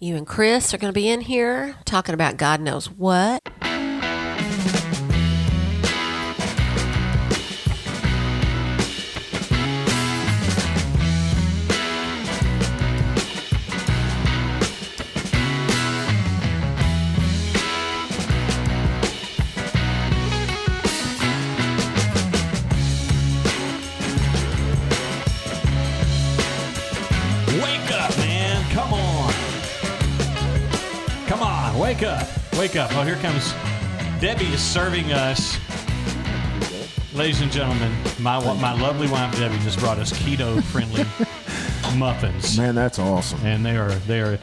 You and Chris are going to be in here talking about God knows what. Wake up. Wake up. Oh, here comes Debbie is serving us. Ladies and gentlemen, my lovely wife Debbie just brought us keto-friendly muffins. Man, that's awesome. And they are.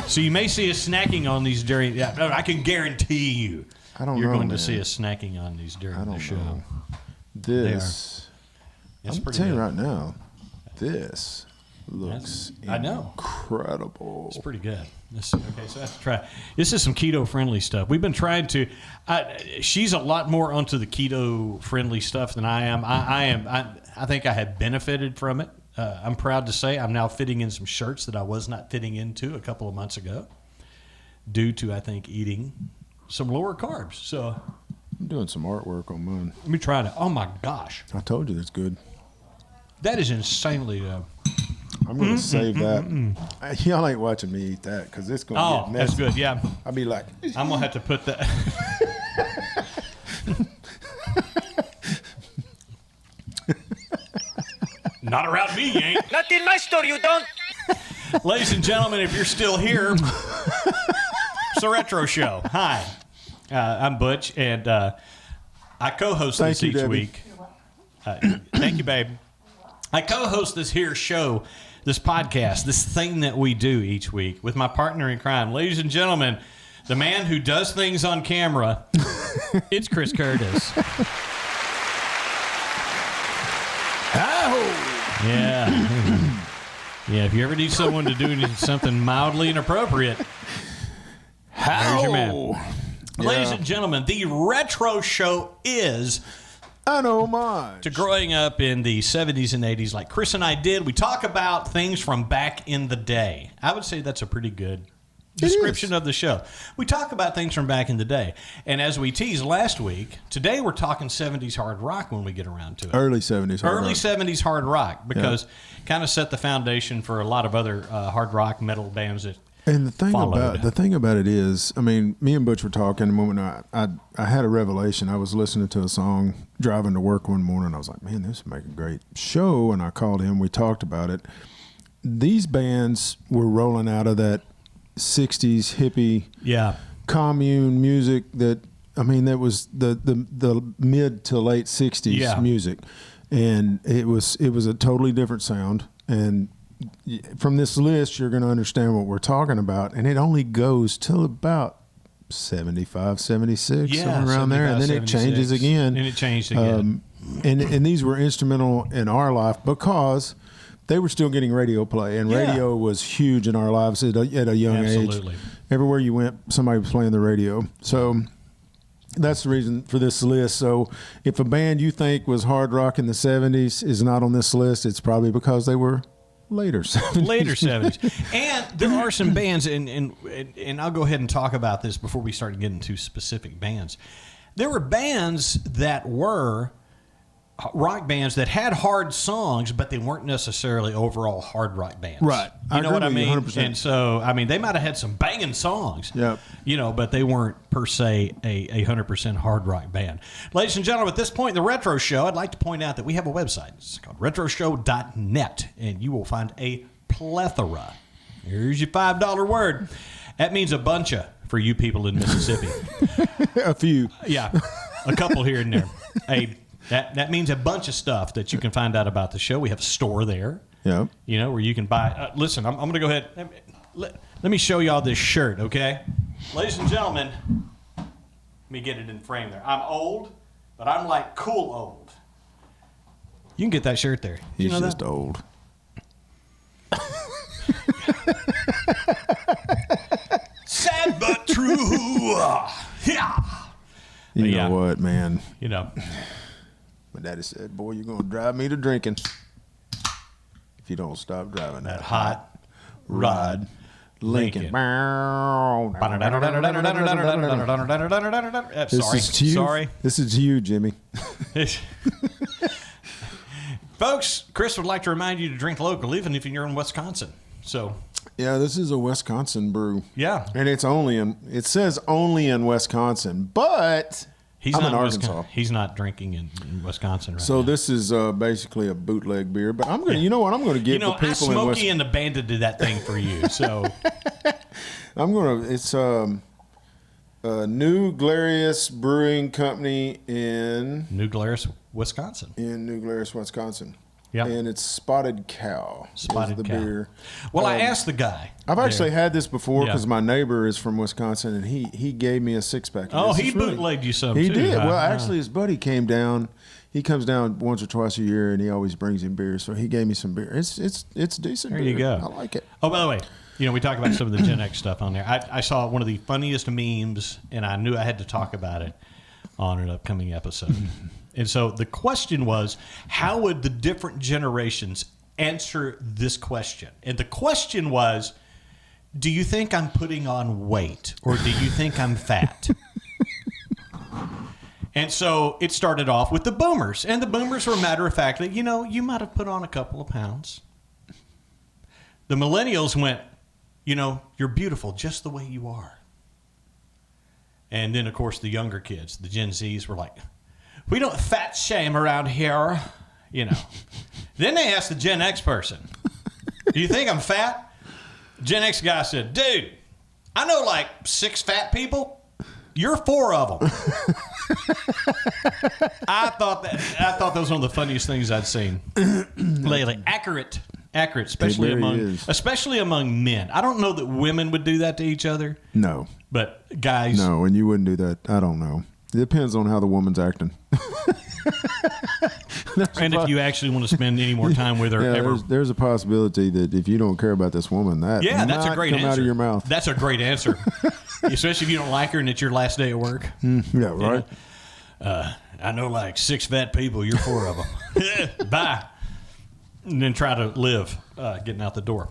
So you may see us snacking on these during. Yeah, I can guarantee you. You're going to see us snacking on these during the show. This. I'm telling you right now. This looks incredible. It's pretty good. Okay, so I have to try. This is some keto-friendly stuff. We've been trying to. She's a lot more onto the keto-friendly stuff than I am. I think I have benefited from it. I'm proud to say I'm now fitting in some shirts that I was not fitting into a couple of months ago, due to I think eating some lower carbs. So I'm doing some artwork on mine. Let me try it. Oh my gosh! I told you that's good. that is insanely. I'm going to save that. Y'all ain't watching me eat that because it's going to get messy. That's good, yeah. I'll be like... I'm going to have to put that... Not around me, you ain't. Not in my store, you don't. Ladies and gentlemen, if you're still here, it's a retro show. Hi, I'm Butch, and I co-host this each week. Thank you, babe. I co-host this here show, this podcast, this thing that we do each week with my partner in crime. Ladies and gentlemen, the man who does things on camera, it's Chris Curtis. Yeah. Yeah, if you ever need someone to do something mildly inappropriate, there's your man. Yeah. Ladies and gentlemen, the retro show is... an homage to growing up in the 70s and 80s like Chris and I did. We talk about things from back in the day. I would say that's a pretty good description of the show. We talk about things from back in the day. And as we teased last week, today we're talking 70s hard rock when we get around to it. Early 70s hard rock. Early 70s hard rock, because kind of set the foundation for a lot of other hard rock metal bands that and the thing about it is, I mean, me and Butch were talking the moment I had a revelation. I was listening to a song driving to work one morning. I was like, man, this would make a great show. And I called him. We talked about it. These bands were rolling out of that 60s hippie commune music that was the mid to late 60s music. And it was a totally different sound. And from this list, you're going to understand what we're talking about, and it only goes till about 75, 76, somewhere around there, and then it changes again. And it changed again. And these were instrumental in our life because they were still getting radio play, and radio was huge in our lives at a young age. Everywhere you went, somebody was playing the radio. So that's the reason for this list. So if a band you think was hard rock in the 70s is not on this list, it's probably because they were later 70s. And there are some bands, and I'll go ahead and talk about this before we start getting to specific bands. There were bands that were rock bands that had hard songs, but they weren't necessarily overall hard rock bands. Right. You know what I mean? 100%. And so, I mean, they might have had some banging songs, but they weren't per se a 100% hard rock band. Ladies and gentlemen, at this point in the Retro Show, I'd like to point out that we have a website. It's called retroshow.net, and you will find a plethora. Here's your $5 word. That means a bunch of for you people in Mississippi. A few. Yeah. A couple here and there. That means a bunch of stuff that you can find out about the show. We have a store there, where you can buy. Listen, I'm going to go ahead. Let me show y'all this shirt, okay? Ladies and gentlemen, let me get it in frame there. I'm old, but I'm like cool old. You can get that shirt there. He's just old. Sad but true. Yeah. You know what, man? My daddy said, boy, you're going to drive me to drinking if you don't stop driving that hot rod. Lincoln. Sorry. This is to you, Jimmy. Folks, Chris would like to remind you to drink local, even if you're in Wisconsin. So, yeah, this is a Wisconsin brew. Yeah, and it says only in Wisconsin, but I'm in Arkansas. He's not drinking in Wisconsin right now. So this is basically a bootleg beer. But I'm gonna, you know what? I'm gonna give the people Smokey and the Bandit did that thing for you. So I'm gonna. It's New Glarus Brewing Company in New Glarus, Wisconsin. Yeah, and it's Spotted Cow. Spotted Cow. Beer. Well, I asked the guy. I've actually had this before because my neighbor is from Wisconsin, and he gave me a 6-pack. Oh, he bootlegged you some. He too, did. huh? Well, actually, his buddy came down. He comes down once or twice a year, and he always brings him beer. So he gave me some beer. It's decent. There beer. you go. I like it. Oh, by the way, we talk about some of the Gen X stuff on there. I saw one of the funniest memes, and I knew I had to talk about it on an upcoming episode. And so the question was, how would the different generations answer this question? And the question was, do you think I'm putting on weight, or do you think I'm fat? And so it started off with the boomers. And the boomers were matter-of-factly, you might have put on a couple of pounds. The millennials went, you're beautiful just the way you are. And then, of course, the younger kids, the Gen Zs, were like, we don't fat shame around here, Then they asked the Gen X person, do you think I'm fat? Gen X guy said, dude, I know like 6 fat people. You're 4 of them. I thought that was one of the funniest things I'd seen lately. Accurate, especially among men. I don't know that women would do that to each other. No, but guys, no, and you wouldn't do that. I don't know. It depends on how the woman's acting. And if you actually want to spend any more time with her ever. There's a possibility that if you don't care about this woman, that's a great answer. Out of your mouth. That's a great answer. Especially if you don't like her and it's your last day at work. Yeah, right. I know like 6 fat people. You're 4 of them. Bye. And then try to live getting out the door.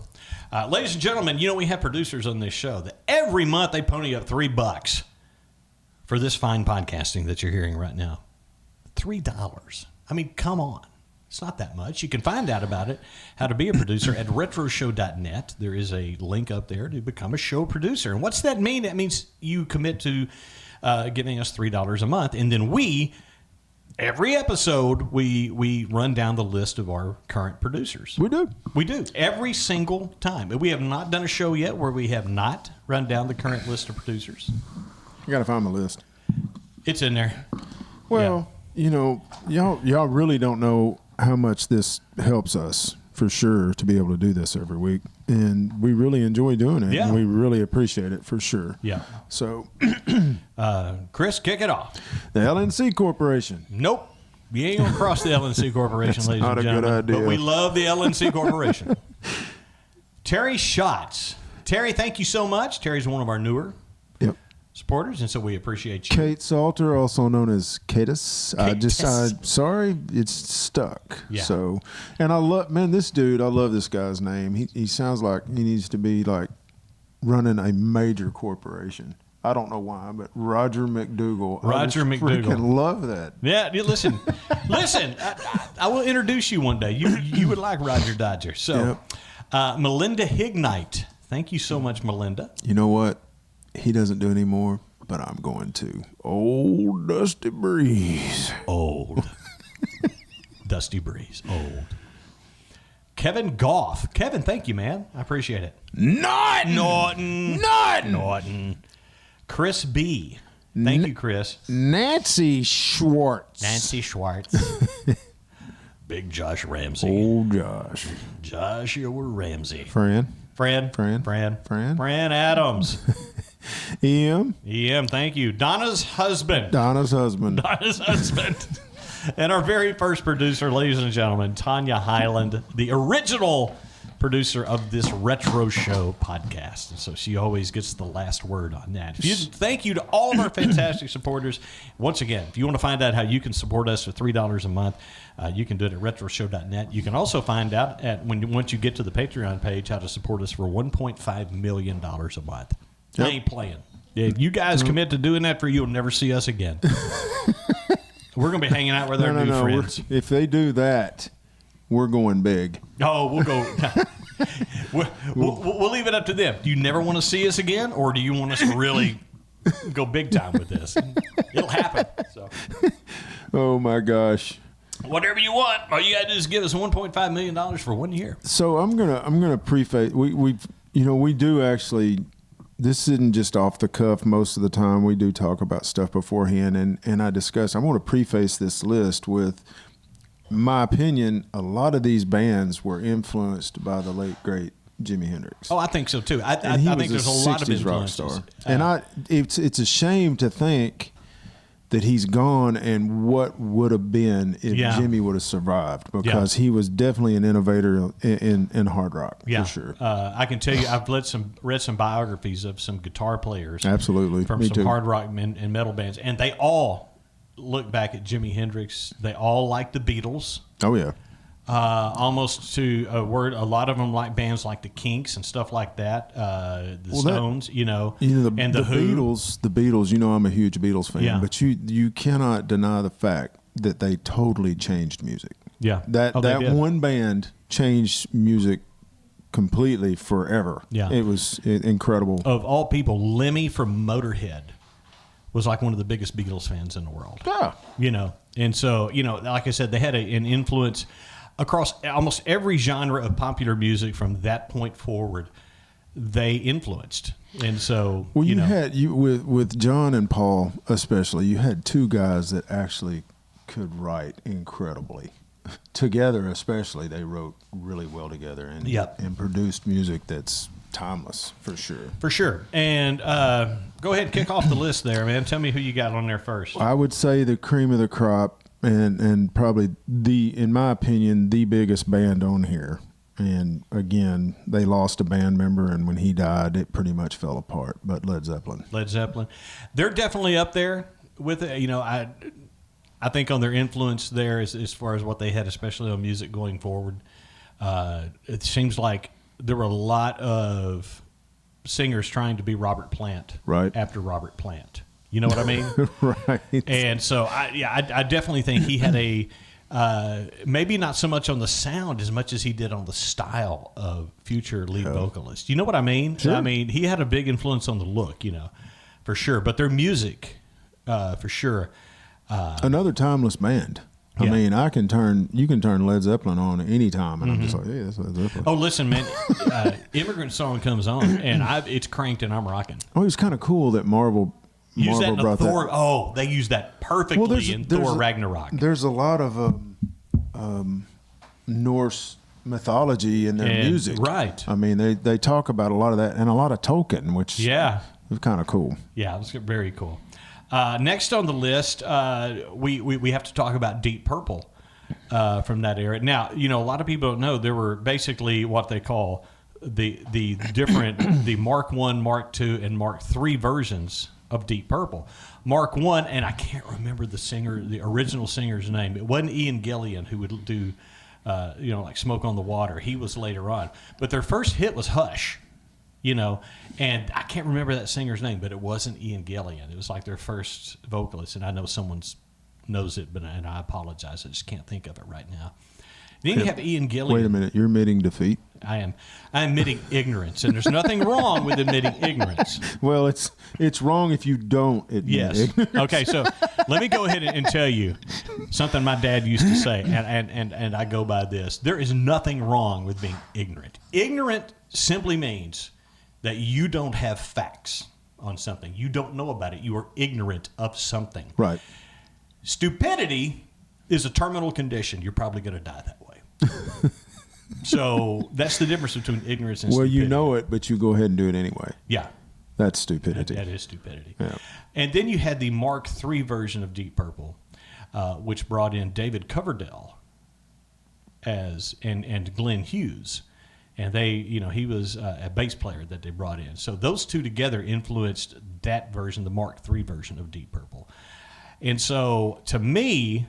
Ladies and gentlemen, we have producers on this show that every month they pony up $3 for this fine podcasting that you're hearing right now. $3. I mean, come on. It's not that much. You can find out about it, how to be a producer, at retroshow.net. There is a link up there to become a show producer. And what's that mean? That means you commit to giving us $3 a month. And then every episode, we run down the list of our current producers. We do. Every single time. We have not done a show yet where we have not run down the current list of producers. You got to find my list. It's in there. Well, y'all really don't know how much this helps us, for sure, to be able to do this every week. And we really enjoy doing it. Yeah. And we really appreciate it, for sure. Yeah. So, Chris, kick it off. The LNC Corporation. Nope. You ain't going to cross the LNC Corporation, ladies and gentlemen. Not a good idea. But we love the LNC Corporation. Terry Schatz. Terry, thank you so much. Terry's one of our newer supporters, and so we appreciate you. Kate Salter, also known as Katus. Sorry, it's stuck. Yeah. So, and I love this guy's name. He sounds like he needs to be like running a major corporation. I don't know why, but Roger McDougal. Roger McDougal. Freaking love that. Yeah, listen. I will introduce you one day. You would like Roger Dodger. So, Melinda Hignite. Thank you so much, Melinda. You know what? He doesn't do anymore, but I'm going to. Old Dusty Breeze. Old. Dusty Breeze. Old. Kevin Goff. Kevin, thank you, man. I appreciate it. Norton. Chris B. Thank you, Chris. Nancy Schwartz. Big Josh Ramsey. Old Josh. Joshua Ramsey. Fran Adams. EM, thank you. Donna's husband. And our very first producer, ladies and gentlemen, Tanya Highland, the original producer of this Retro Show podcast. And so she always gets the last word on that. Thank you to all of our fantastic supporters. Once again, if you want to find out how you can support us for $3 a month, you can do it at retroshow.net. You can also find out once you get to the Patreon page how to support us for $1.5 million a month. Yep. I ain't playing. If you guys commit to doing that, you'll never see us again. We're going to be hanging out with our new friends. If they do that, we're going big. Oh, we'll go. we'll leave it up to them. Do you never want to see us again, or do you want us to really go big time with this? It'll happen. So. Oh my gosh. Whatever you want. All you got to do is give us $1.5 million for 1 year. So I'm gonna preface. We do actually. This isn't just off the cuff. Most of the time, we do talk about stuff beforehand, and I discuss. I want to preface this list with my opinion. A lot of these bands were influenced by the late great Jimi Hendrix. Oh, I think so too. I think there's a lot of influences. Rock star. And it's a shame to think that he's gone and what would have been if Jimmy would have survived, because he was definitely an innovator in hard rock, for sure. I can tell you, I've read some biographies of some guitar players. Absolutely. From some hard rock and metal bands, and they all look back at Jimi Hendrix. They all like the Beatles. Oh, yeah. Almost to a word, a lot of them like bands like the Kinks and stuff like that. Stones, the Who. The Beatles. I'm a huge Beatles fan, but you cannot deny the fact that they totally changed music. Yeah, that one band changed music completely forever. Yeah, it was incredible. Of all people, Lemmy from Motorhead was like one of the biggest Beatles fans in the world. Yeah, and so like I said, they had an influence across almost every genre of popular music from that point forward. They influenced, and so had with John and Paul especially, you had two guys that actually could write incredibly together. Especially, they wrote really well together and produced music that's timeless for sure. And go ahead and kick off the list there, man. Tell me who you got on there first. I would say the cream of the crop. And probably in my opinion, the biggest band on here. And again, they lost a band member, and when he died, it pretty much fell apart. But Led Zeppelin, they're definitely up there with it. I think on their influence there as far as what they had, especially on music going forward. It seems like there were a lot of singers trying to be Robert Plant after Robert Plant. You know what I mean? Right. And so, I definitely think he had maybe not so much on the sound as much as he did on the style of future lead vocalist. You know what I mean? Sure. I mean, he had a big influence on the look, for sure. But their music, for sure. Another timeless band. I mean, you can turn Led Zeppelin on any time, and I'm just like, hey, that's Led Zeppelin. Oh, listen, man, Immigrant Song comes on, and it's cranked, and I'm rocking. Oh, it was kind of cool that Marvel brought Thor. that. Oh, they used that perfectly in Thor Ragnarok. There's a lot of Norse mythology in their music. Right. I mean, they talk about a lot of that, and a lot of Tolkien, which is kind of cool. Yeah, it's very cool. Next on the list, we have to talk about Deep Purple from that era. Now, a lot of people don't know there were basically what they call the different the Mark I, Mark II, and Mark III versions of Deep Purple. Mark I, and I can't remember the original singer's name. It wasn't Ian Gillan who would do, like Smoke on the Water. He was later on. But their first hit was Hush, and I can't remember that singer's name, but it wasn't Ian Gillan. It was like their first vocalist, and I know someone knows it, and I apologize. I just can't think of it right now. Then you have Ian Gillan. Wait a minute, you're admitting defeat? I am. I'm admitting ignorance, and there's nothing wrong with admitting ignorance. Well, it's wrong if you don't admit ignorance. Okay, so let me go ahead and tell you something my dad used to say, and I go by this. There is nothing wrong with being ignorant. Ignorant simply means that you don't have facts on something. You don't know about it. You are ignorant of something. Right. Stupidity is a terminal condition. You're probably going to die that way. So that's the difference between ignorance and stupidity. Well, you know it, but you go ahead and do it anyway. Yeah. That's stupidity. That is stupidity. Yeah. And then you had the Mark III version of Deep Purple, which brought in David Coverdale and Glenn Hughes. and he was a bass player that they brought in. So those two together influenced that version, the Mark III version of Deep Purple. And so to me,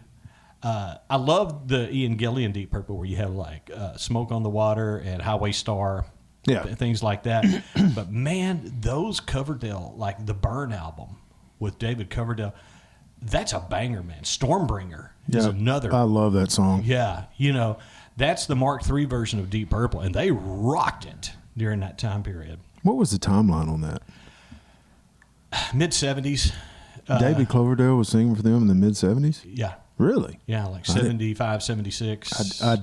I love the Ian Gillan Deep Purple, where you have like Smoke on the Water and Highway Star, things like that. But man, those Coverdale, like the Burn album with David Coverdale, that's a banger, man. Stormbringer is another. I love that song. Yeah, that's the Mark III version of Deep Purple, and they rocked it during that time period. What was the timeline on that? Mid-70s. David Coverdale was singing for them in the mid-70s? Yeah. Really? Yeah, like 75, 76. I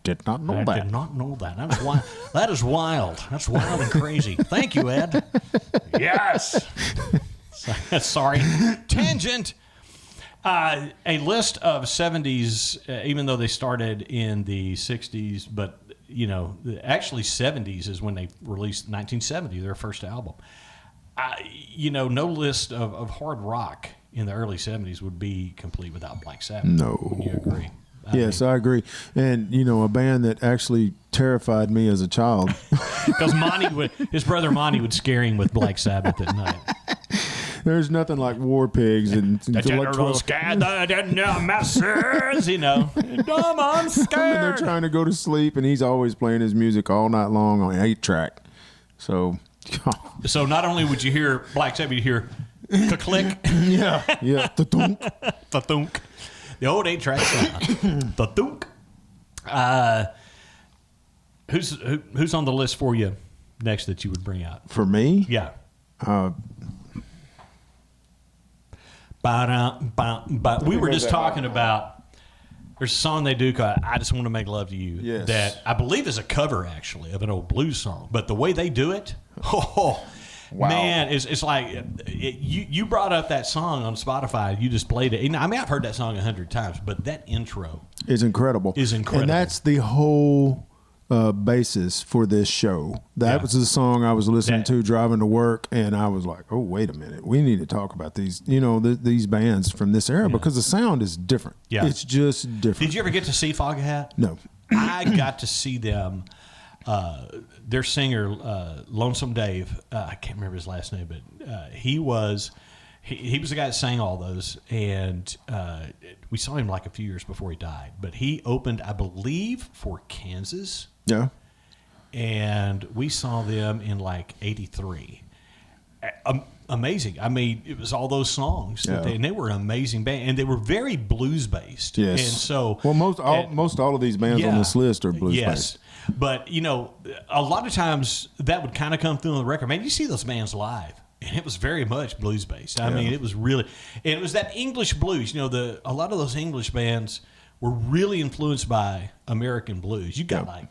did not know that. I did not know that. That is wild. That is wild. That's wild and crazy. Thank you, Ed. Yes. Sorry. Tangent. A list of 70s, even though they started in the 60s, but, actually 70s is when they released 1970, their first album. No list of hard rock in the early 70s would be complete without Black Sabbath. No. Would you agree? Yes, I agree. And, a band that actually terrified me as a child. Because his brother Monty would scare him with Black Sabbath at night. There's nothing like War Pigs and the general's gathered in the masses, Dumb, I'm scared. And they're trying to go to sleep, and he's always playing his music all night long on 8-track. So not only would you hear Black Sabbath, you hear click. Yeah. The-thunk. The-thunk. The old 8-track sound. The-thunk. Who's on the list for you next that you would bring out? For me? Yeah. We were just talking about, there's a song they do called I Just Want to Make Love to You. Yes. That I believe is a cover, actually, of an old blues song. But the way they do it, wow. Man, it's like, you brought up that song on Spotify. You just played it. I mean, I've heard that song 100 times, but that intro is incredible. And that's the whole basis for this show. That was the song I was listening to driving to work, and I was like, oh, wait a minute. We need to talk about these, these bands from this era because the sound is different. Yeah. It's just different. Did you ever get to see Foghat? No. I got to see them. Their singer, Lonesome Dave, I can't remember his last name, but he was the guy that sang all those, and we saw him like a few years before he died. But he opened, I believe, for Kansas. Yeah. And we saw them in like 83. Amazing. I mean, it was all those songs, and they were an amazing band, and they were very blues based. Yes. And so, most all of these bands on this list are blues based. But a lot of times that would kind of come through on the record. Man, you see those bands live, and it was very much blues based. I mean, it was really, and it was that English blues. A lot of those English bands were really influenced by American blues. You got like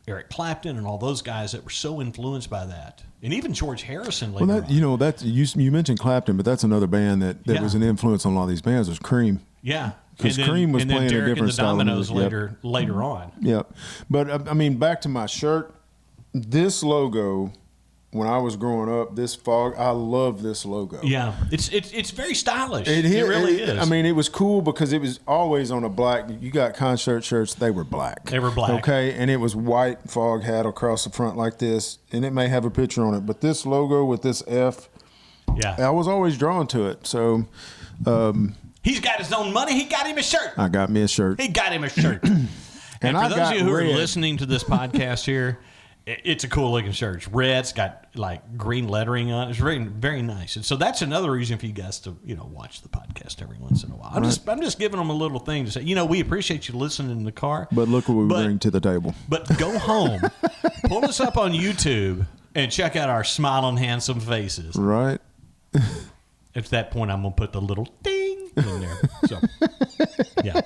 Eric Clapton and all those guys that were so influenced by that. And even George Harrison later on. That's you mentioned Clapton, but that's another band that was an influence on a lot of these bands was Cream. Yeah. Because Cream was playing a different style. And the Dominoes later on. Yep. But, I mean, back to my shirt, this logo, when I was growing up, I love this logo. Yeah. It's very stylish. It really is. I mean, it was cool because it was always on a black. You got concert shirts, they were black. They were black. Okay, and it was white fog hat across the front like this, and it may have a picture on it. But this logo with this F, I was always drawn to it. So, he's got his own money. He got him a shirt. I got me a shirt. He got him a shirt. and for those of you who are listening to this podcast here, it's a cool looking shirt. It's red. It's got like green lettering on it. It's very, very nice. And so that's another reason for you guys to, watch the podcast every once in a while. I'm just giving them a little thing to say, we appreciate you listening in the car. But look what we bring to the table. But go home, pull us up on YouTube, and check out our smiling, handsome faces. Right. At that point, I'm going to put the little ding in there. So, yeah.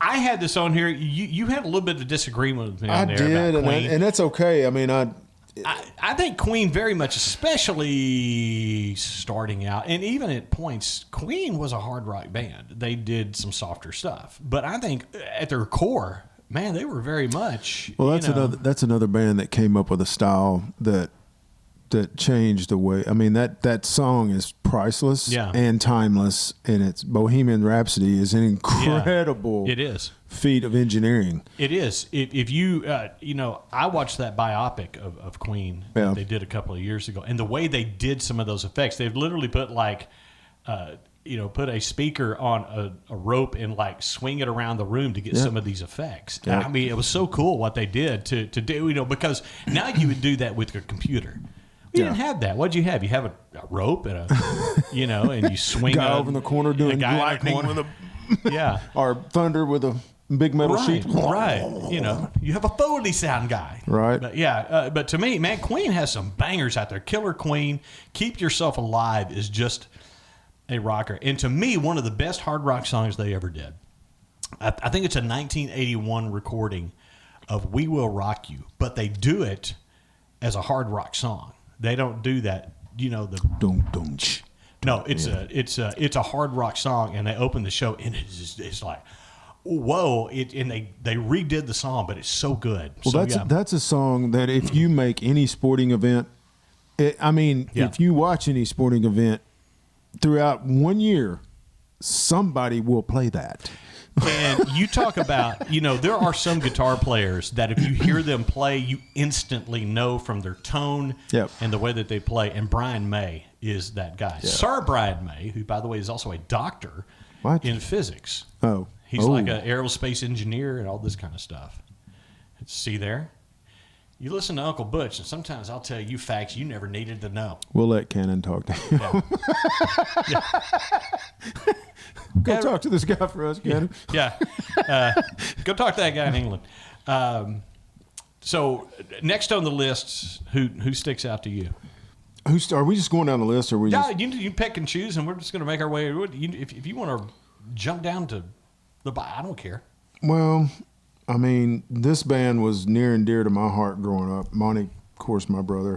I had this on here. You had a little bit of disagreement with me on there. I did, and that's okay. I mean, I think Queen very much, especially starting out, and even at points, Queen was a hard rock band. They did some softer stuff, but I think at their core, man, they were very much. Well, that's another band that came up with a style that that changed the way. I mean, that song is priceless and timeless, and it's Bohemian Rhapsody is an incredible it is. feat of engineering. It is. If you, I watched that biopic of Queen that they did a couple of years ago, and the way they did some of those effects, they've literally put put a speaker on a rope and like swing it around the room to get some of these effects. I mean, it was so cool what they did to do, because now you would do that with your computer. You didn't have that. What'd you have? You have a rope and and you swing guy over in the corner doing lightning with a or thunder with a big metal sheet. Right. You have a Foley sound guy. Right. But but to me, man, Queen has some bangers out there. Killer Queen, Keep Yourself Alive is just a rocker. And to me, one of the best hard rock songs they ever did. I think it's a 1981 recording of We Will Rock You, but they do it as a hard rock song. They don't do that, No, it's a hard rock song, and they open the show, and it's like, whoa! And they redid the song, but it's so good. Well, that's a song that if you make any sporting event, if you watch any sporting event throughout 1 year, somebody will play that. And you talk about, there are some guitar players that if you hear them play, you instantly know from their tone and the way that they play. And Brian May is that guy. Yeah. Sir Brian May, who, by the way, is also a doctor in physics. Oh. He's like an aerospace engineer and all this kind of stuff. See there? You listen to Uncle Butch, and sometimes I'll tell you facts you never needed to know. We'll let Cannon talk to him. Go talk to this guy for us, Cannon. Yeah. Go talk to that guy in England. So next on the list, who sticks out to you? Are we just going down the list, or we? Yeah, you pick and choose, and we're just going to make our way. If you want to jump down to the, I don't care. Well, I mean, this band was near and dear to my heart growing up. Monty, of course, my brother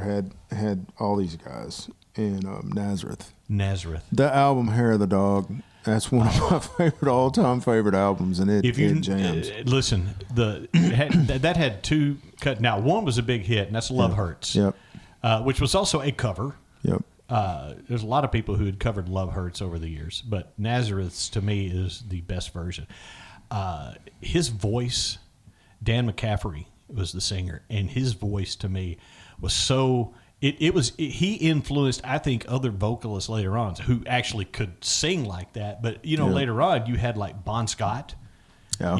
had all these guys, and Nazareth. The album "Hair of the Dog." That's one of my favorite all-time favorite albums, and it jams. Listen, that had two cut. Now, one was a big hit, and that's "Love Hurts," which was also a cover. Yep. There's a lot of people who had covered "Love Hurts" over the years, but Nazareth's to me is the best version. His voice, Dan McCaffrey was the singer, and his voice to me was so. He influenced, I think, other vocalists later on who actually could sing like that. But later on, you had like Bon Scott, and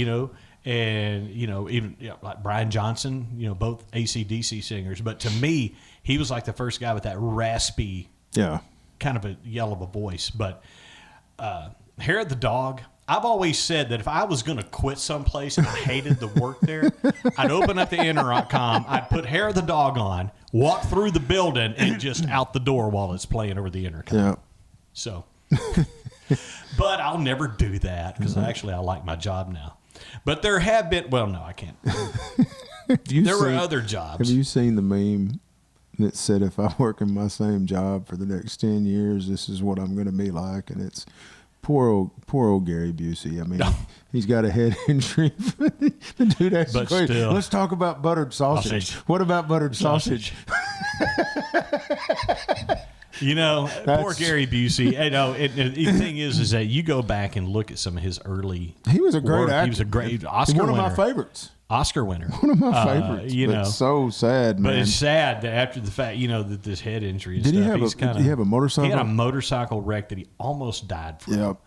even like Brian Johnson, both AC/DC singers. But to me, he was like the first guy with that raspy, kind of a yell of a voice. But Hair of the Dog. I've always said that if I was going to quit someplace and I hated the work there, I'd open up the intercom, I'd put Hair of the Dog on, walk through the building, and just out the door while it's playing over the intercom. Yeah. So, but I'll never do that because I like my job now. But there have been, well, no, I can't. There were other jobs. Have you seen the meme that said, if I work in my same job for the next 10 years, this is what I'm going to be like? And it's poor old Gary Busey. I mean, he's got a head injury. The dude actually crazy. Let's talk about buttered sausage. What about buttered sausage? Poor Gary Busey. The thing is that you go back and look at some of his early. He was a great actor. He was a great Oscar winner. One of my favorites. Oscar winner. One of my favorites. It's so sad, man. But it's sad that after the fact, that this head injury and did stuff. Did he have a motorcycle? He had a motorcycle wreck that he almost died from. Yep.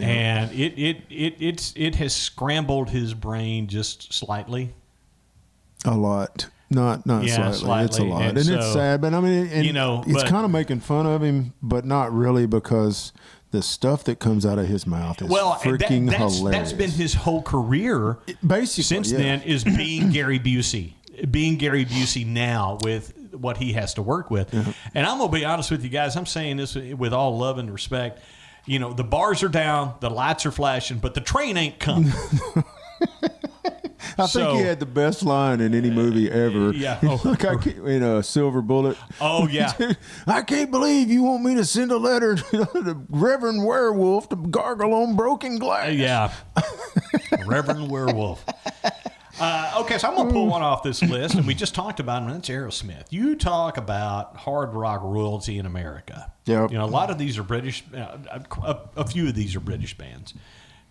And it has scrambled his brain just slightly. A lot. Not slightly. It's a lot. And it's sad, but I mean, it's kind of making fun of him, but not really, because the stuff that comes out of his mouth is freaking hilarious. That's been his whole career basically since then, is being Gary Busey. Being Gary Busey now with what he has to work with. Yeah. And I'm going to be honest with you guys. I'm saying this with all love and respect. The bars are down, the lights are flashing, but the train ain't coming. I think he had the best line in any movie ever. Yeah. In a Silver Bullet. Oh, yeah. I can't believe you want me to send a letter to the Reverend Werewolf to gargle on broken glass. Yeah. Reverend Werewolf. Okay, so I'm going to pull one off this list, and we just talked about it, and that's Aerosmith. You talk about hard rock royalty in America. Yep. You know, a lot of these are British, a few of these are British bands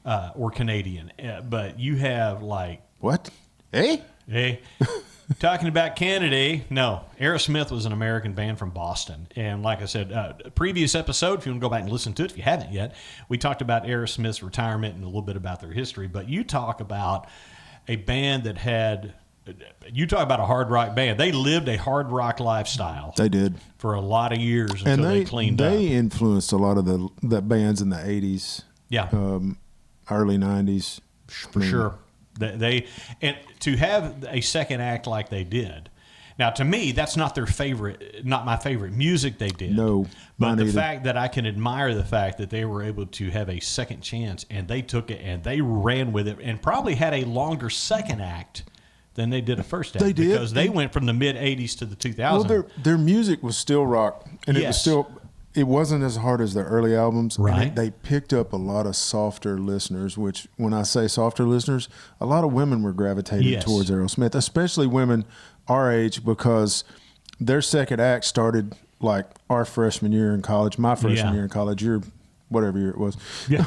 or Canadian, but you have like... What? Hey? Hey, talking about Canada, no, Aerosmith was an American band from Boston. And like I said, a previous episode, if you want to go back and listen to it, if you haven't yet, we talked about Aerosmith's retirement and a little bit about their history. But you talk about a band that had, you talk about a hard rock band. They lived a hard rock lifestyle. They did. For a lot of years until they cleaned up. They influenced a lot of the bands in the 80s. Yeah. Early 90s. For sure. They and to have a second act like they did. Now, to me, that's not their favorite, not my favorite music they did. No, but the either. fact that I can admire the fact that they were able to have a second chance and they took it and they ran with it and probably had a longer second act than they did a first act. They did. Because they went from the mid 80s to the 2000s. Well, their music was still rock, and it was still. It wasn't as hard as their early albums. Right. They picked up a lot of softer listeners, which when I say softer listeners, a lot of women were gravitating towards Aerosmith, especially women our age, because their second act started like our freshman year in college, my freshman year in college, your whatever year it was. Yeah.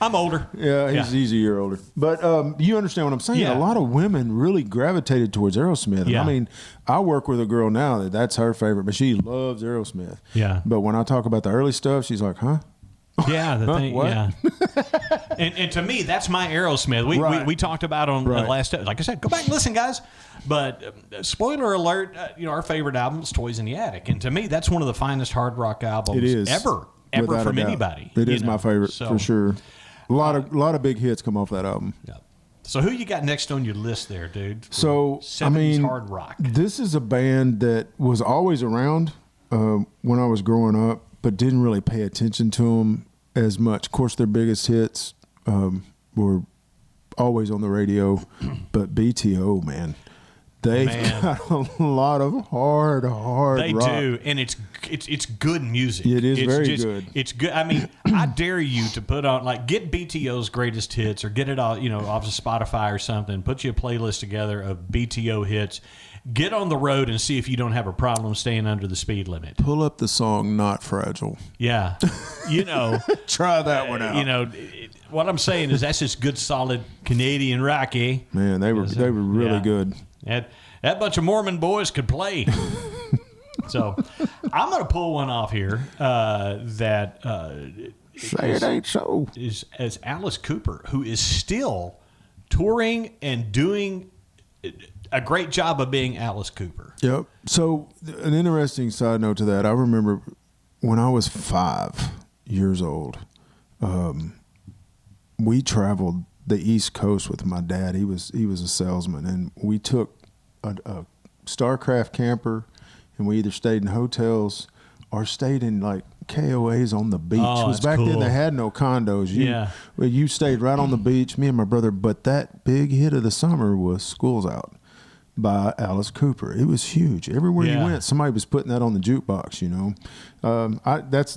I'm older. Yeah, he's a year older. But you understand what I'm saying? Yeah. A lot of women really gravitated towards Aerosmith. Yeah. I mean, I work with a girl now that's her favorite, but she loves Aerosmith. Yeah. But when I talk about the early stuff, she's like, huh? Yeah, the thing, what? yeah. and to me, that's my Aerosmith. We talked about on the last, like I said, go back and listen, guys. But spoiler alert, our favorite album is Toys in the Attic, and to me, that's one of the finest hard rock albums ever Without from a doubt. anybody. It is my favorite for sure. A lot of big hits come off that album. Yeah. So who you got next on your list there, dude? So 70s hard rock. This is a band that was always around when I was growing up, but didn't really pay attention to them as much. Of course, their biggest hits were always on the radio, but BTO, man. They got a lot of hard They rock. do, and it's good music. It is it's very good. It's good. I mean, I dare you to put on, like, get BTO's greatest hits or get it all, off of Spotify or something. Put you a playlist together of BTO hits. Get on the road and see if you don't have a problem staying under the speed limit. Pull up the song "Not Fragile." Yeah, try that one out. What I'm saying is that's just good, solid Canadian rock, eh? Man, they were really good. That bunch of Mormon boys could play. So I'm going to pull one off here that say it ain't so. Is as Alice Cooper, who is still touring and doing a great job of being Alice Cooper. Yep. So an interesting side note to that, I remember when I was 5 years old, we traveled the East Coast with my dad. He was a salesman, and we took a Starcraft camper, and we either stayed in hotels or stayed in like KOAs on the beach. Oh, it was back then cool. they had no condos. You stayed right on the beach, me and my brother. But that big hit of the summer was "School's Out" by Alice Cooper. It was huge. Everywhere you went, somebody was putting that on the jukebox.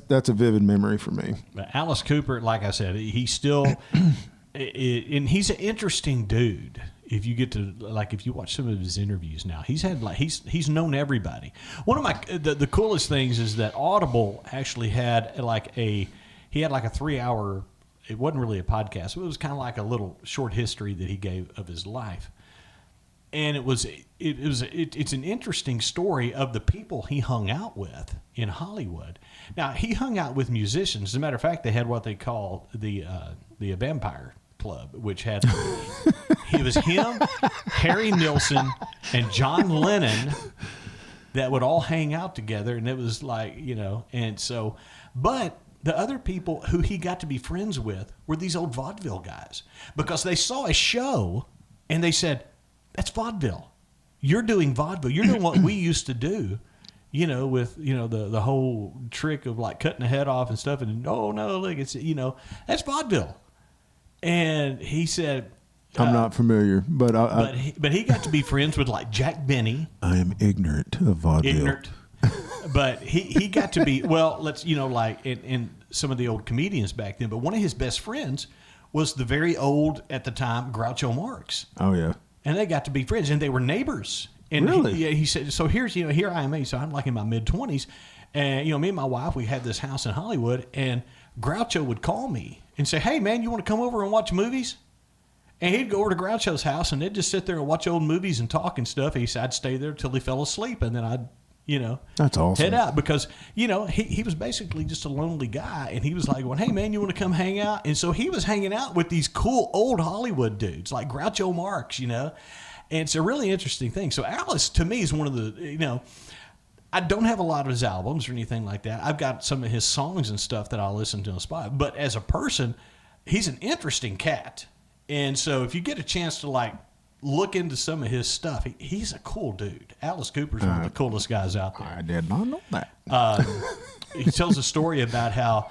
That's a vivid memory for me. But Alice Cooper, like I said, he's still, and he's an interesting dude. If you get to if you watch some of his interviews now, he's known everybody. One of the coolest things is that Audible actually had a 3-hour. It wasn't really a podcast. It was kind of like a little short history that he gave of his life, and it's an interesting story of the people he hung out with in Hollywood. Now, he hung out with musicians. As a matter of fact, they had what they call the Vampire Club, which had it was him, Harry Nilsson, and John Lennon that would all hang out together, and it was and so, but the other people who he got to be friends with were these old vaudeville guys, because they saw a show and they said, "That's vaudeville. You're doing vaudeville. You're doing what we used to do." With the whole trick of like cutting the head off and stuff, and no, look, it's that's vaudeville. And he said, I'm not familiar, but he got to be friends with like Jack Benny. I am ignorant of vaudeville. But he got to be, and some of the old comedians back then. But one of his best friends was the very old, at the time, Groucho Marx. Oh, yeah. And they got to be friends, and they were neighbors. And really? he said, so here's, here I am. So I'm like in my mid-20s. And, me and my wife, we had this house in Hollywood. And Groucho would call me and say, hey, man, you want to come over and watch movies? And he'd go over to Groucho's house, and they'd just sit there and watch old movies and talk and stuff. He said, I'd stay there till he fell asleep, and then I'd, that's awesome. head out because, he was basically just a lonely guy. And he was like, well, hey, man, you want to come hang out? And so he was hanging out with these cool old Hollywood dudes like Groucho Marx, And it's a really interesting thing. So Alice, to me, is one of the, I don't have a lot of his albums or anything like that. I've got some of his songs and stuff that I'll listen to on Spotify. But as a person, he's an interesting cat. And so if you get a chance to, look into some of his stuff, he's a cool dude. Alice Cooper's one of the coolest guys out there. I did not know that. He tells a story about how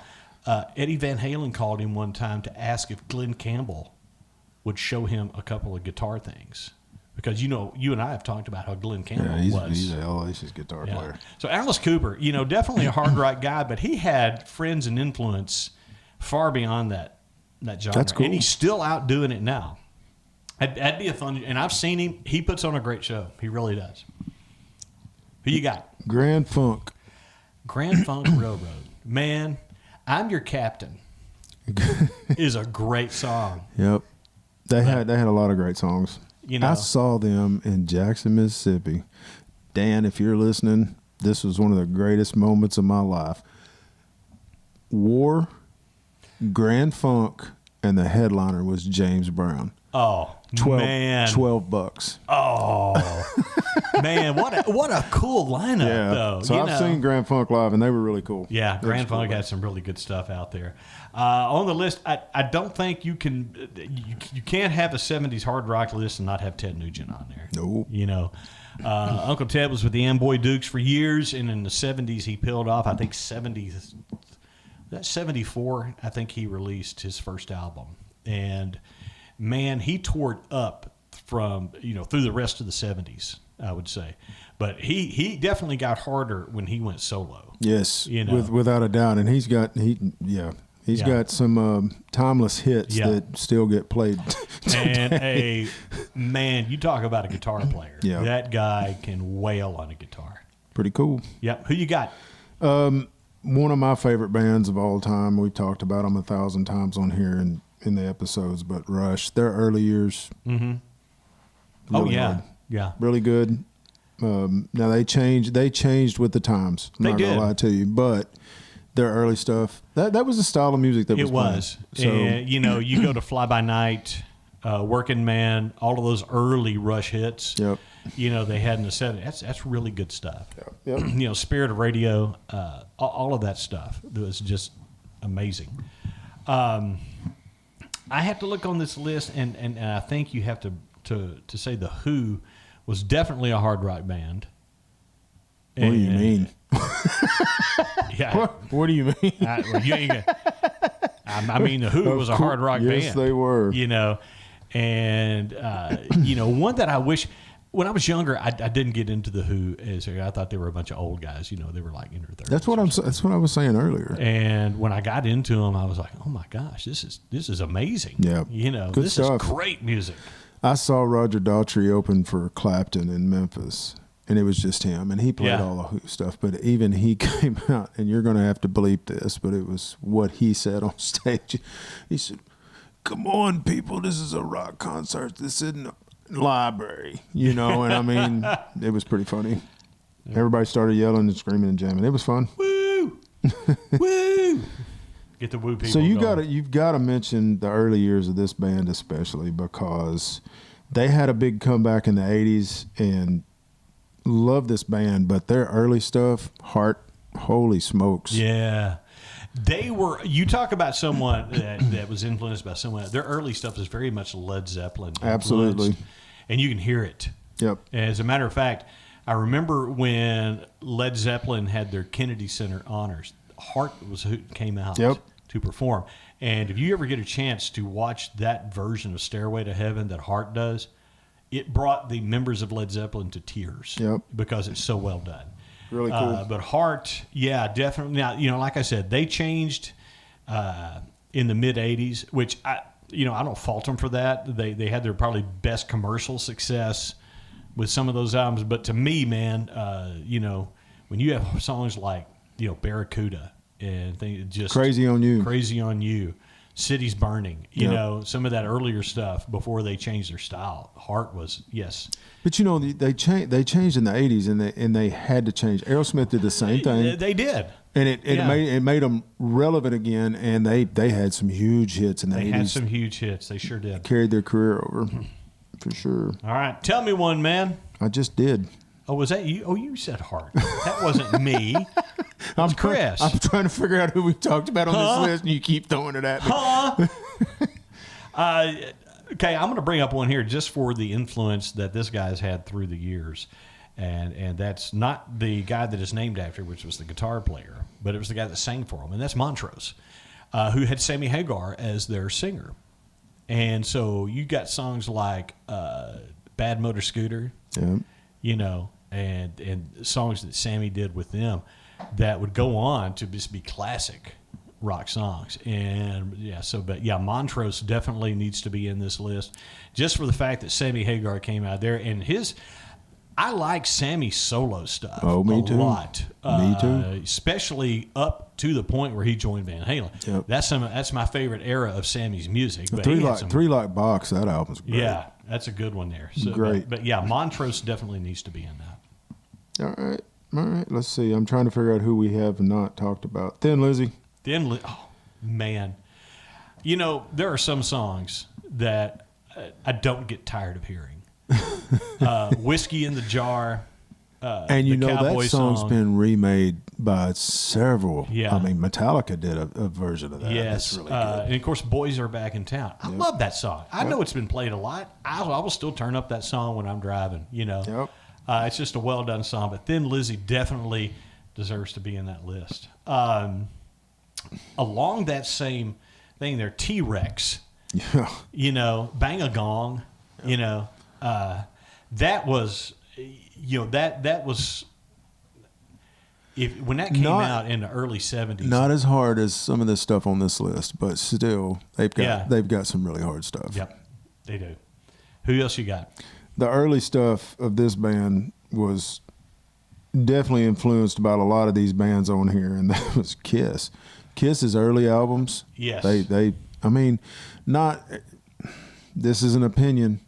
Eddie Van Halen called him one time to ask if Glenn Campbell would show him a couple of guitar things. Because, you and I have talked about how Glenn Campbell was. He's a hellacious guitar player. So Alice Cooper, definitely a hard rock guy, but he had friends and influence far beyond that genre. That's cool. And he's still out doing it now. That'd be a fun, and I've seen him. He puts on a great show. He really does. Who you got? Grand Funk. Grand Funk Railroad. Man, I'm Your Captain is a great song. Yep. They had a lot of great songs. I saw them in Jackson, Mississippi. Dan, if you're listening, this was one of the greatest moments of my life. War, Grand Funk, and the headliner was James Brown. Oh, man. $12. Oh, man, what a cool lineup, though. So I've seen Grand Funk live, and they were really cool. Yeah, Grand Funk had some really good stuff out there. On the list, I don't think you can't have a 70s hard rock list and not have Ted Nugent on there. Nope. Uncle Ted was with the Amboy Dukes for years, and in the 70s he peeled off. I think 74, I think he released his first album. And man, he tore it up from, through the rest of the 70s, I would say. But he definitely got harder when he went solo. Yes, without a doubt. And he's got some timeless hits that still get played today. And you talk about a guitar player. Yeah. That guy can wail on a guitar. Pretty cool. Yep. Who you got? One of my favorite bands of all time. We've talked about them 1,000 times on here in the episodes, but Rush, their early years. Mm-hmm. Really good. Really good. Now they changed with the times. I'm not gonna lie to you, but their early stuff, that was the style of music that was playing. And you go to Fly By Night, Working Man, all of those early Rush hits. Yep. They had in the 70s. That's really good stuff. Yep. Spirit of Radio, all of that stuff was just amazing. I have to look on this list, and I think you have to say The Who was definitely a hard rock band. What do you mean? Yeah. What do you mean? I mean, The Who was a hard rock band. Yes, they were. And one that I wish. When I was younger, I didn't get into The Who. I thought they were a bunch of old guys. They were like in their 30s. That's what I was saying earlier. And when I got into them, I was like, oh my gosh, this is amazing. Yeah, good this stuff. is great music. I saw Roger Daltrey open for Clapton in Memphis, and it was just him, and he played all the Who stuff. But even he came out, and you're going to have to bleep this, but it was what he said on stage. He said, "Come on, people, this is a rock concert. This isn't a library," and I mean, it was pretty funny. Everybody started yelling and screaming and jamming. It was fun. Woo, woo! Get the woo people. So you've got to mention the early years of this band, especially because they had a big comeback in the '80s, and love this band. But their early stuff, Heart, holy smokes! Yeah. They were. You talk about someone that was influenced by someone. Their early stuff is very much Led Zeppelin. Absolutely, and you can hear it. Yep. As a matter of fact, I remember when Led Zeppelin had their Kennedy Center honors. Heart was who came out to perform. And if you ever get a chance to watch that version of Stairway to Heaven that Heart does, it brought the members of Led Zeppelin to tears because it's so well done. Really cool. But Heart, definitely. Now, like I said, they changed in the mid-'80s, which I don't fault them for that. They had their probably best commercial success with some of those albums. But to me, man, when you have songs like, Barracuda and things, just Crazy on You, Cities Burning, some of that earlier stuff before they changed their style. Heart was, yes. But they changed in the 80s and they had to change. Aerosmith did the same thing. They did. And it made them relevant again, and they had some huge hits in the 80s. They had some huge hits. They sure did. Carried their career over, for sure. All right. Tell me one, man. I just did. Oh, was that you? Oh, you said Heart. That wasn't me. That's Chris. I'm trying to figure out who we talked about on this list, and you keep throwing it at me. Okay, I'm going to bring up one here just for the influence that this guy's had through the years. And that's not the guy that is named after, which was the guitar player, but it was the guy that sang for him, and that's Montrose, who had Sammy Hagar as their singer. And so you got songs like Bad Motor Scooter, and songs that Sammy did with them that would go on to just be classic rock songs. And Montrose definitely needs to be in this list just for the fact that Sammy Hagar came out there, and I like Sammy's solo stuff a lot. Me too. Especially up to the point where he joined Van Halen. Yep. That's my favorite era of Sammy's music. But Three Like Box, that album's great. Yeah, that's a good one there. So, great. But Montrose definitely needs to be in that. All right. Let's see. I'm trying to figure out who we have not talked about. Thin Lizzy. Oh, man. There are some songs that I don't get tired of hearing. Whiskey in the Jar. And that song's been remade by several. Yeah. I mean, Metallica did a version of that. Yes. That's really good. And of course, Boys Are Back in Town. I love that song. I know it's been played a lot. I will still turn up that song when I'm driving, Yep. It's just a well-done song. But Thin Lizzy definitely deserves to be in that list. Along that same thing there, T-Rex. Yeah. Bang a Gong, that was, that was, when that came out in the early 70s. Not as hard as some of this stuff on this list, but still, they've got some really hard stuff. Yep, they do. Who else you got? The early stuff of this band was definitely influenced by a lot of these bands on here, and that was Kiss. Kiss's early albums. Yes. This is an opinion.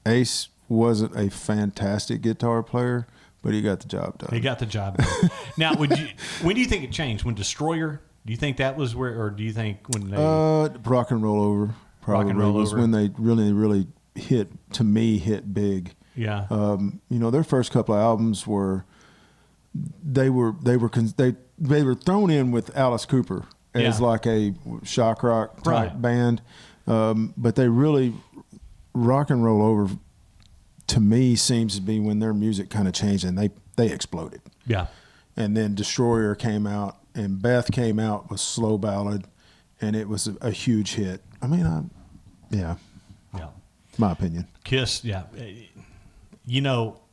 Ace wasn't a fantastic guitar player, but he got the job done. He got the job done. Now, when do you think it changed? When Destroyer? Do you think that was where, or do you think when they... Rock and Roll Over probably was when they really, really hit big. Yeah. Their first couple of albums were thrown in with Alice Cooper as like a shock rock type band, but they really Rock and Roll Over to me seems to be when their music kind of changed and they exploded. Yeah. And then Destroyer came out and Beth came out with Slow Ballad, and it was a huge hit. I mean, my opinion. Kiss, yeah.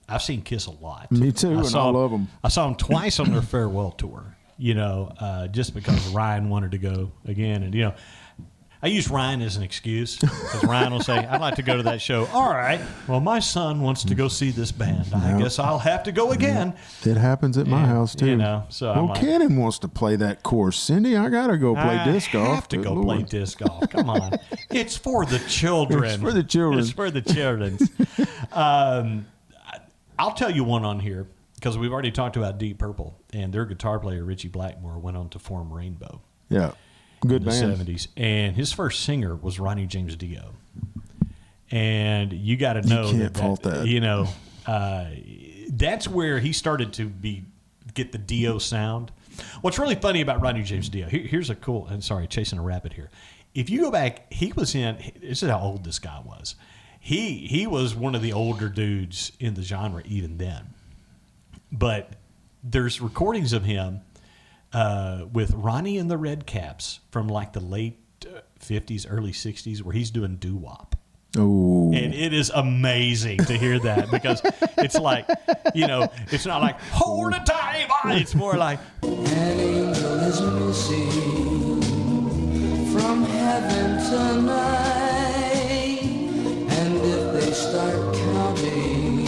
I've seen Kiss a lot. Me too, I love them. I saw them twice on their farewell tour, just because Ryan wanted to go again. And, I use Ryan as an excuse because Ryan will say, I'd like to go to that show. All right. Well, my son wants to go see this band. I guess I'll have to go again. It happens at my house, too. So Cannon wants to play that course. Cindy, I got to go play disc golf. I have to go play disc golf. Come on. It's for the children. It's for the children. It's for the children. I'll tell you one on here because we've already talked about Deep Purple, and their guitar player, Richie Blackmore, went on to form Rainbow. Yeah. Good in the band. 70s. And his first singer was Ronnie James Dio. And you got to know that's where he started to get the Dio sound. What's really funny about Ronnie James Dio, here's a cool, and sorry, chasing a rabbit here. If you go back, this is how old this guy was. He was one of the older dudes in the genre even then. But there's recordings of him with Ronnie and the Red Caps from like the late 50s, early 60s, where he's doing doo-wop. Oh. And it is amazing to hear that because it's like, it's not like, hold it tight. It's more like, an angel is missing from heaven tonight. And if they start counting,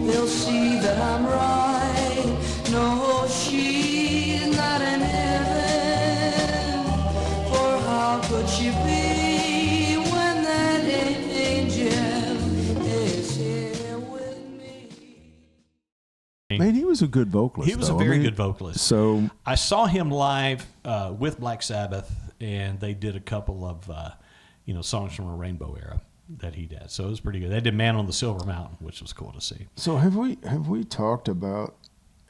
they'll see that I'm right. No, she's not in heaven, for how could she be when that angel is here with me? Man, he was a good vocalist. He was a very good vocalist. So I saw him live with Black Sabbath, and they did a couple of songs from a Rainbow era that he did. So it was pretty good. They did "Man on the Silver Mountain," which was cool to see. So have we talked about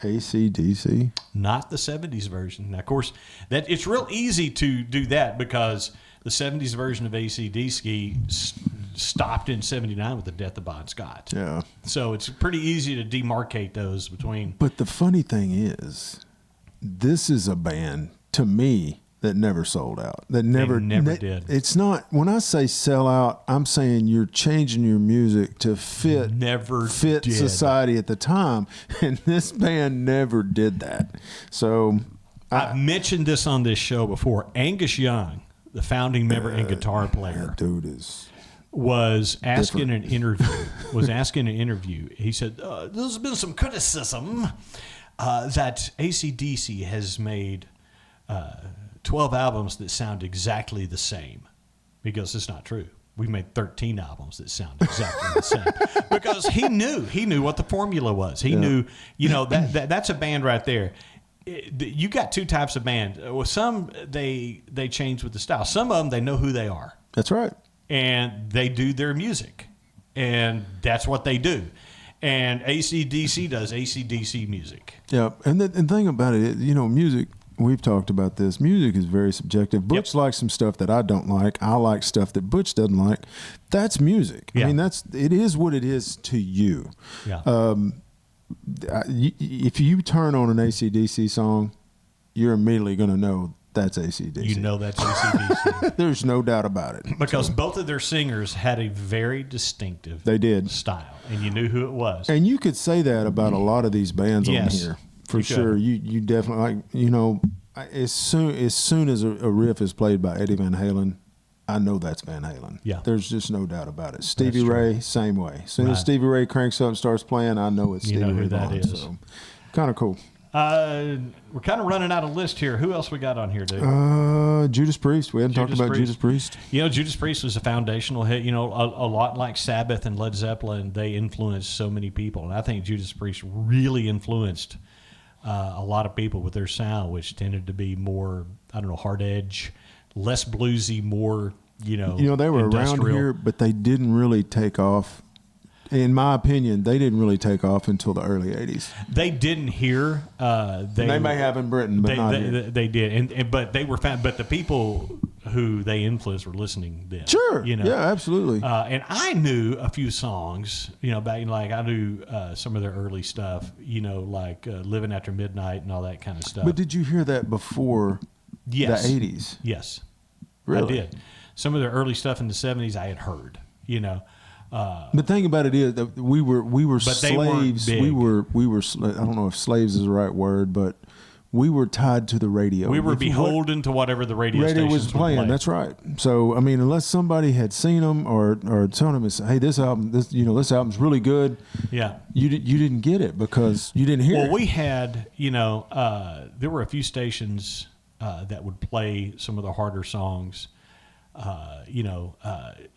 AC/DC? Not the 70s version. Now, of course, that it's real easy to do that because the 70s version of AC/DC stopped in 79 with the death of Bon Scott. Yeah. So it's pretty easy to demarcate those between. But the funny thing is, this is a band, to me, that never sold out. That never did. It's not, when I say sell out, I'm saying you're changing your music to fit Did. society at the time. And this band never did that. So I've mentioned this on this show before. Angus Young, the founding member and guitar player, that dude is was asking an interview. He said, there's been some criticism that AC/DC has made 12 albums that sound exactly the same. Because it's not true. We made 13 albums that sound exactly the same. Because he knew what the formula was. He knew, that's a band right there. You got two types of band. Well, some they change with the style. Some of them, they know who they are. That's right. And they do their music. And that's what they do. And AC/DC does AC/DC music. Yeah. And the thing about it, music, we've talked about this. Music is very subjective. Butch likes some stuff that I don't like. I like stuff that Butch doesn't like. That's music. Yeah. I mean, it is what it is to you. Yeah. If you turn on an AC/DC song, you're immediately going to know that's AC/DC. You know that's AC/DC. There's no doubt about it. Because both of their singers had a very distinctive style, and you knew who it was. And you could say that about a lot of these bands on here. For sure. You definitely, as soon as a riff is played by Eddie Van Halen, I know that's Van Halen. Yeah. There's just no doubt about it. Stevie Ray, same way. As soon as Stevie Ray cranks up and starts playing, I know it's Stevie Ray. You know who that is. So, kind of cool. We're kind of running out of list here. Who else we got on here, dude? Judas Priest. We hadn't talked about Judas Priest. Judas Priest was a foundational hit. A lot like Sabbath and Led Zeppelin, they influenced so many people. And I think Judas Priest really influenced a lot of people with their sound, which tended to be more, hard edge, less bluesy, more, they were industrial. Around here, but they didn't really take off. In my opinion, they didn't really take off until the early 80s. They didn't hear. They may have in Britain, but not here. They did. But they were found. But the people who they influenced were listening then. Sure. Yeah, absolutely. And I knew a few songs, back in, I knew some of their early stuff, like Living After Midnight and all that kind of stuff. But did you hear that before the 80s? Yes. Really? I did. Some of their early stuff in the 70s I had heard, the thing about it is that we were slaves. We were. I don't know if slaves is the right word, but we were tied to the radio. We were beholden to whatever the radio stations was playing. Play. That's right. So I mean, unless somebody had seen them or told them, "Hey, this album's really good." Yeah, you didn't get it because you didn't hear it. Well, we had, there were a few stations that would play some of the harder songs.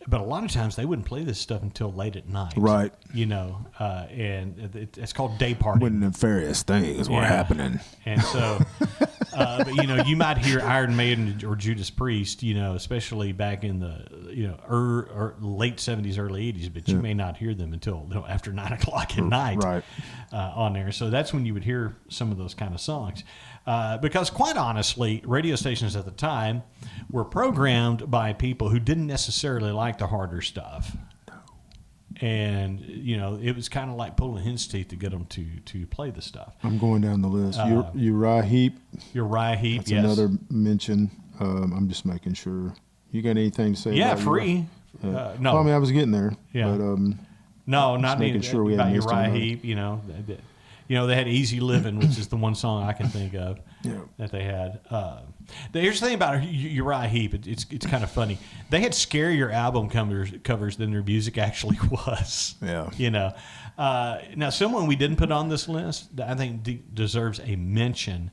But a lot of times they wouldn't play this stuff until late at night. Right. And it's called day party. When nefarious things were happening. And so, but you might hear Iron Maiden or Judas Priest, especially back in the, late 70s, early 80s, but you may not hear them until after 9 o'clock at night. Right. On there. So that's when you would hear some of those kind of songs. Because quite honestly, radio stations at the time were programmed by people who didn't necessarily like the harder stuff. And, it was kind of like pulling hen's teeth to get them to play the stuff. I'm going down the list. Uriah Heep. Uriah Heep, That's another mention. I'm just making sure. You got anything to say about Free. No. Well, I was getting there. Yeah. But, no, not making sure we about haven't missed Uriah anybody. Heep, They had Easy Living, which is the one song I can think of that they had. Here's the thing about Uriah Heep. It's kind of funny. They had scarier album covers than their music actually was. Yeah. Now, someone we didn't put on this list that I think deserves a mention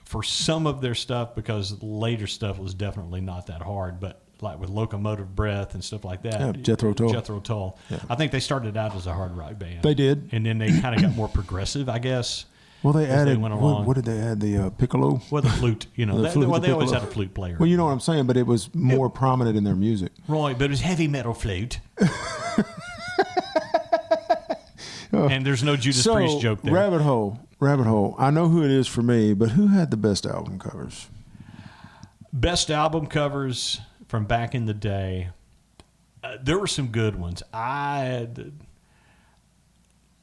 for some of their stuff, because later stuff was definitely not that hard, but like with Locomotive Breath and stuff like that. Yeah, Jethro Tull. Yeah. I think they started out as a hard rock band. They did. And then they kind of got more progressive, I guess. Well, they added, went along. what did they add? The piccolo? Well, the flute. They always had a flute player. Well, you know what I'm saying, but it was more prominent in their music. Right, but it was heavy metal flute. And there's no Judas Priest joke there. Rabbit Hole. I know who it is for me, but who had the best album covers? Best album covers from back in the day. There were some good ones.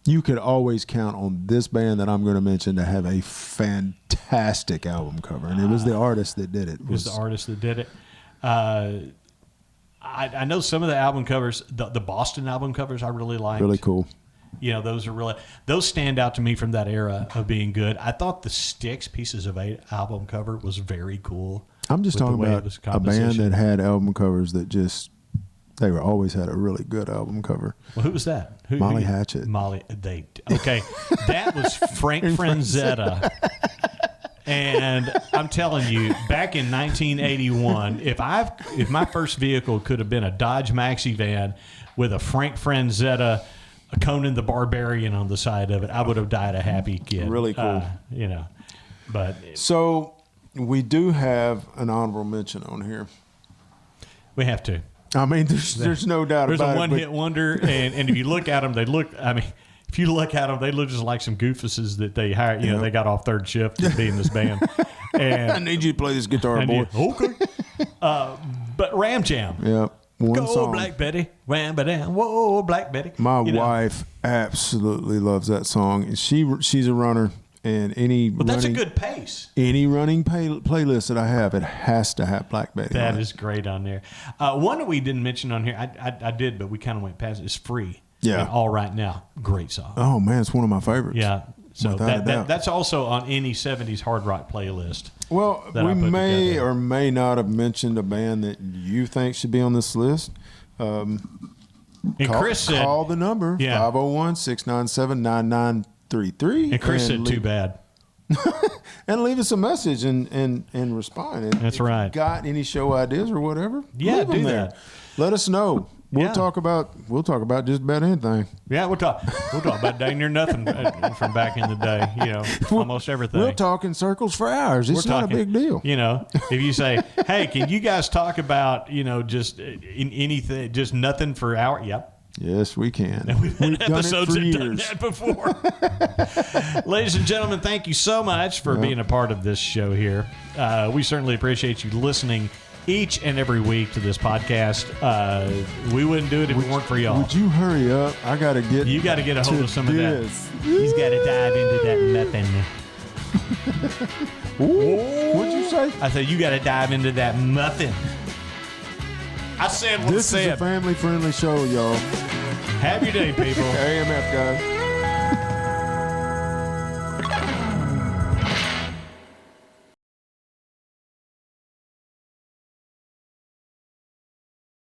You could always count on this band that I'm going to mention to have a fantastic album cover, and it was the artist that did it. It was the artist that did it. I know some of the album covers, the Boston album covers I really liked. Really cool. Those stand out to me from that era of being good. I thought the Styx Pieces of Eight album cover was very cool. I'm just talking about a band that had album covers that they were always had a really good album cover. Well, who was that? Molly Hatchet. That was Frank Franzetta. And I'm telling you, back in 1981, if my first vehicle could have been a Dodge Maxi van with a Frank Franzetta, a Conan the Barbarian on the side of it, I would have died a happy kid. Really cool. So we do have an honorable mention on here. We have to. I mean, there's no doubt about it. There's a one-hit wonder, and if you look at them, they look just like some goofuses that they hired. They got off third shift to be in this band. And I need you to play this guitar, boy. Okay. But Ram Jam. Yeah. One Go song. Black Betty, wham ba dam, whoa Black Betty. My wife absolutely loves that song, and she's a runner. And that's a good pace. Any running playlist that I have, it has to have Black Betty. That is great on there. One that we didn't mention on here, I did, but we kind of went past it, is Free. Yeah. And All Right Now, great song. Oh man, it's one of my favorites. Yeah. So Without a doubt. that's also on any 70s hard rock playlist. Well, we may or may not have mentioned a band that you think should be on this list. Chris said, call the number 501-697-9933. And Chris said, too bad. And leave us a message and respond. And that's if right. You got any show ideas or whatever? Yeah, leave them do there. that. Let us know. We'll talk about just about anything. Yeah, we'll talk about dang near nothing from back in the day. Almost everything. We'll talk in circles for hours. It's not a big deal. If you say, "Hey, can you guys talk about just anything, just nothing for hours?" Yep. Yes, we can. And we've had episodes that done years. that before. Ladies and gentlemen, thank you so much for being a part of this show here. We certainly appreciate you listening each and every week to this podcast. We wouldn't do it if it weren't for y'all. Would you hurry up? You got to get a hold of some of that. He's got to dive into that muffin. What'd you say? I said you got to dive into that muffin. I said what I said. This is a family-friendly show, y'all. Have your day, people. AMF, guys.